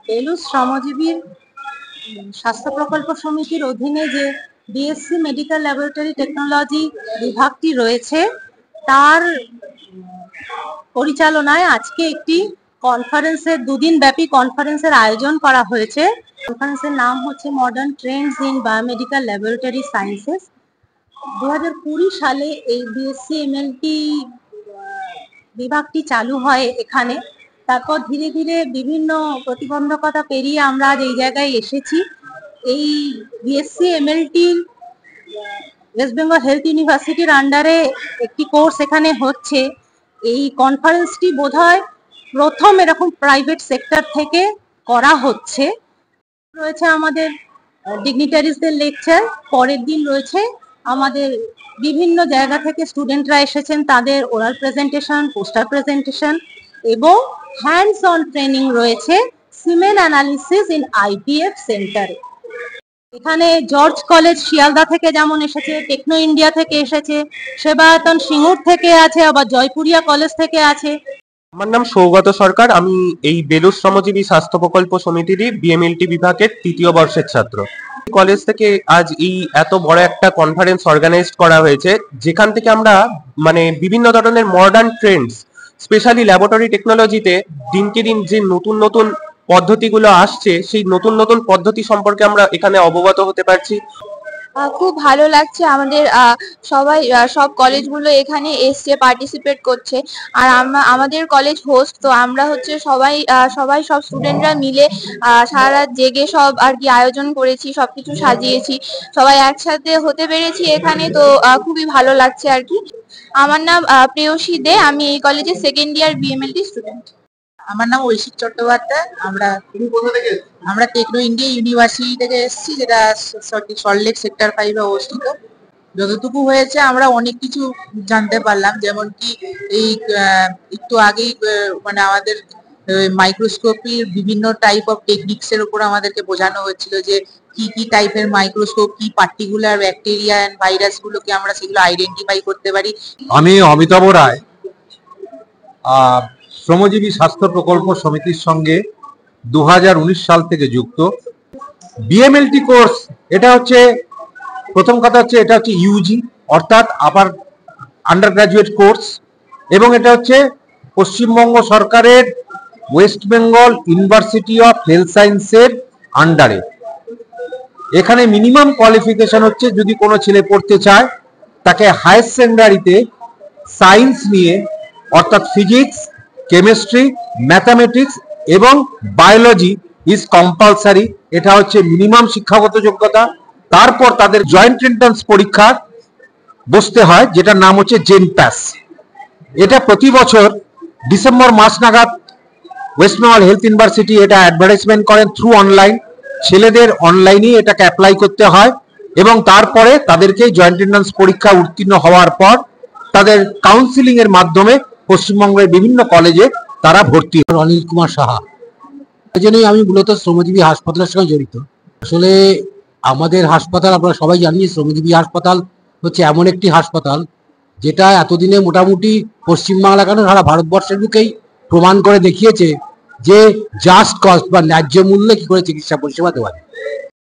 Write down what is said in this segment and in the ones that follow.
বেলুস শ্রমজীবী স্বাস্থ্য প্রকল্প সমিতির অধীনে যে বিএসসি মেডিকেল ল্যাবরেটরি টেকনোলজি বিভাগটি রয়েছে তার পরিচালনায় আজকে একটি কনফারেন্সের দুদিন ব্যাপী কনফারেন্সের আয়োজন করা হয়েছে। কনফারেন্সের নাম হচ্ছে modern Trends in biomedical laboratory sciences. 2020 সালে এই বিএসসি এমএলটি বিভাগটি চালু হয় এখানে। তারপর ধীরে ধীরে বিভিন্ন প্রতিবন্ধকতা পেরিয়ে আমরা আজ এই জায়গায় এসেছি। এই BSc MLT West Bengal health ইউনিভার্সিটির আন্ডারে একটি কোর্স এখানে হচ্ছে। এই কনফারেন্সটি বোধহয় প্রথম এরকম প্রাইভেট সেক্টর থেকে করা হচ্ছে। রয়েছে আমাদের ডিগনিটারিজদের লেকচার, পরের দিন রয়েছে আমাদের বিভিন্ন জায়গা থেকে স্টুডেন্টরা এসেছেন, তাদের ওরাল প্রেজেন্টেশন, পোস্টার প্রেজেন্টেশন এবং হ্যান্ডস অন ট্রেনিং রয়েছে সিমেন অ্যানালিসিস ইন আইভিএফ সেন্টারে। এখানে জর্জ কলেজ শিয়ালদা থেকে যেমন এসেছে, টেকনো ইন্ডিয়া থেকে এসেছে, সেবায়তন সিঙ্গুর থেকে আছে, আবার জয়পুরিয়া কলেজ থেকে আছে। আমার নাম সৌগত সরকার। আমি এই বেলুস শ্রমজীবী স্বাস্থ্য প্রকল্প সমিতিরই বিএমএলটি বিভাগের 3য় বর্ষের ছাত্র। কলেজ থেকে আজ এই এত বড় একটা কনফারেন্স অর্গানাইজ করা হয়েছে, যেখান থেকে আমরা বিভিন্ন ধরনের মডার্ন ট্রেন্ডস, স্পেশালি ল্যাবরেটরি টেকনোলজিতে দিনকে দিন যে নতুন নতুন পদ্ধতিগুলো আসছে, সেই নতুন নতুন পদ্ধতি সম্পর্কে আমরা এখানে অবগত হতে পারছি। খুব ভালো লাগছে। আমাদের সবাই সব কলেজগুলো এখানে এসছে, পার্টিসিপেট করছে। আর আমাদের কলেজ হোস্ট, তো আমরা হচ্ছে সবাই সব স্টুডেন্টরা মিলে সারা রাত জেগে সব আর কি আয়োজন করেছি, সবকিছু সাজিয়েছি, সবাই একসাথে হতে পেরেছি এখানে। তো খুবই ভালো লাগছে আর কি। আমার নাম প্রেয়সী দে, আমি এই কলেজের সেকেন্ড ইয়ার বিএমএলটি স্টুডেন্ট। আমার নাম ঐশিক চট্টোপাধ্যায়। আমরা টেকনো ইন্ডিয়া ইউনিভার্সিটি থেকে এসেছি, যেটা সল্টলেক সেক্টর 5 এ অবস্থিত। যতটুকু হয়েছে আমরা অনেক কিছু জানতে পারলাম, যেমন কি এই একটু আগেই আমাদের মাইক্রোস্কোপির বিভিন্ন টাইপ অফ টেকনিক্স এর উপর আমাদেরকে বোঝানো হচ্ছিল যে কি কি টাইপের মাইক্রোস্কোপ, কি পার্টিকুলার ব্যাকটেরিয়া এন্ড ভাইরাস গুলোকে আমরা সেগুলো আইডেন্টিফাই করতে পারি। আমি অমিতাভ রায়, শ্রমজীবী স্বাস্থ্য প্রকল্প সমিতির সঙ্গে 2019 সাল থেকে যুক্ত। বিএমএলটি কোর্স, এটা হচ্ছে প্রথম কথা হচ্ছে এটা হচ্ছে ইউজি অর্থাৎ আপার আন্ডার গ্রাজুয়েট কোর্স, এবং এটা হচ্ছে পশ্চিমবঙ্গ সরকারের West Bengal university of health সায়েন্সের আন্ডারে। এখানে মিনিমাম কোয়ালিফিকেশন হচ্ছে, যদি কোনো ছেলে পড়তে চায় তাকে হায়ার সেকেন্ডারিতে সায়েন্স নিয়ে অর্থাৎ ফিজিক্স, কেমিস্ট্রি, ম্যাথামেটিক্স এবং বায়োলজি ইজ কম্পালসারি। এটা হচ্ছে মিনিমাম শিক্ষাগত যোগ্যতা। তারপর তাদের জয়েন্ট এন্ট্রান্স পরীক্ষা বসতে হয়, যেটার নাম হচ্ছে জেনপ্যাস। এটা প্রতি বছর ডিসেম্বর মাস নাগাদ ওয়েস্ট বেঙ্গল হেলথ ইউনিভার্সিটি এটা অ্যাডভার্টাইজমেন্ট করেন থ্রু অনলাইন। ছেলেদের অনলাইনে এটাকে অ্যাপ্লাই করতে হয় এবং তারপরে তাদেরকে জয়েন্ট এন্ট্রান্স পরীক্ষা উত্তীর্ণ হওয়ার পর তাদের কাউন্সিলিং এর মাধ্যমে পশ্চিমবঙ্গের বিভিন্ন কলেজে তারা ভর্তি হয়। অনিল কুমার সাহা। এই জন্যই আমি মূলত শ্রমজীবী হাসপাতালের সঙ্গে জড়িত। আসলে আমাদের হাসপাতাল, আপনারা সবাই জানি, শ্রমজীবী হাসপাতাল হচ্ছে এমন একটি হাসপাতাল যেটা এতদিনে মোটামুটি পশ্চিমবাংলা কেন সারা ভারতবর্ষের বুকেই প্রমাণ করে দেখিয়েছে যে জাস্ট কস্ট বা ন্যায্য মূল্যে কি করে চিকিৎসা পরিষেবা দেওয়া যায়।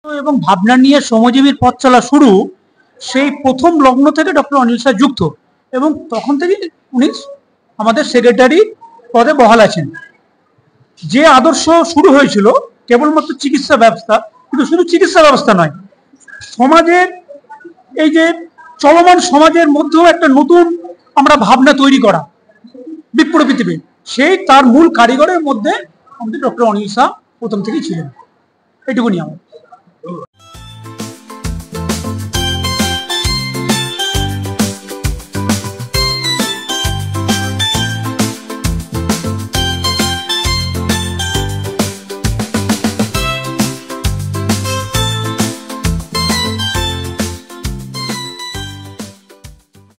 এবং ভাবনা নিয়ে শ্রমজীবীর পথ চলা শুরু সেই প্রথম লগ্ন থেকে ডক্টর অনিল স্যার যুক্ত, এবং তখন থেকে উনি আমাদের সেক্রেটারি পদে বহাল আছেন। যে আদর্শ শুরু হয়েছিল কেবলমাত্র চিকিৎসা ব্যবস্থা, কিন্তু শুধু চিকিৎসা ব্যবস্থা নয়, সমাজের এই যে চলমান সমাজের মধ্যেও একটা নতুন আমরা ভাবনা তৈরি করা বিপ্লবীতে, সেই তার মূল কারিগরের মধ্যে আমাদের ডক্টর অনিল স্যার প্রথম থেকেই ছিলেন। এটুকুনি আমার।